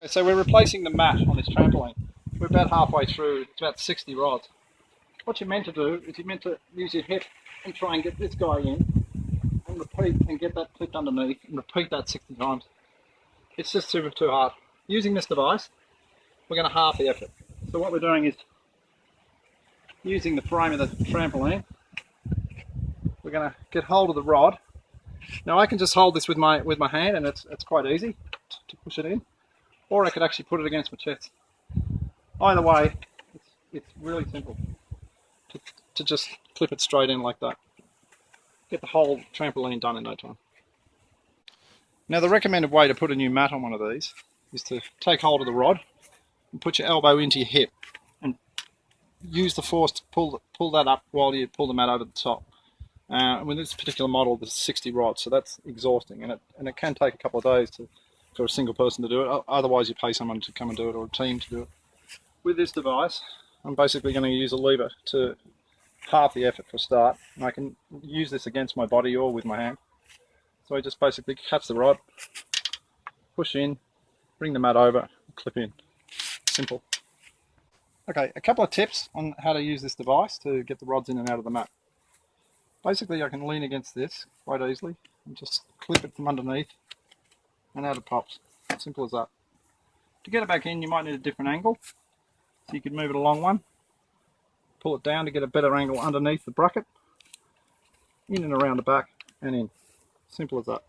So we're replacing the mat on this trampoline. We're about halfway through, it's about 60 rods. What you're meant to do is you're meant to use your hip and try and get this guy in and repeat and get that clipped underneath and repeat that 60 times. It's just too hard. Using this device, we're going to half the effort. So what we're doing is using the frame of the trampoline, we're going to get hold of the rod. Now I can just hold this with my hand and it's quite easy to push it in. Or I could actually put it against my chest. Either way, it's really simple to just clip it straight in like that. Get the whole trampoline done in no time. Now the recommended way to put a new mat on one of these is to take hold of the rod and put your elbow into your hip and use the force to pull that up while you pull the mat over the top. With this particular model, there's 60 rods, so that's exhausting, and it can take a couple of days for a single person to do it. Otherwise, you pay someone to come and do it, or a team to do it. With this device, I'm basically going to use a lever to half the effort for a start, and I can use this against my body or with my hand. So I just basically catch the rod, push in, bring the mat over, clip in. Simple. Okay, a couple of tips on how to use this device to get the rods in and out of the mat. Basically, I can lean against this quite easily and just clip it from underneath and out it pops. Simple as that. To get it back in, you might need a different angle. So you could move it along one, pull it down to get a better angle underneath the bracket, in and around the back and in. Simple as that.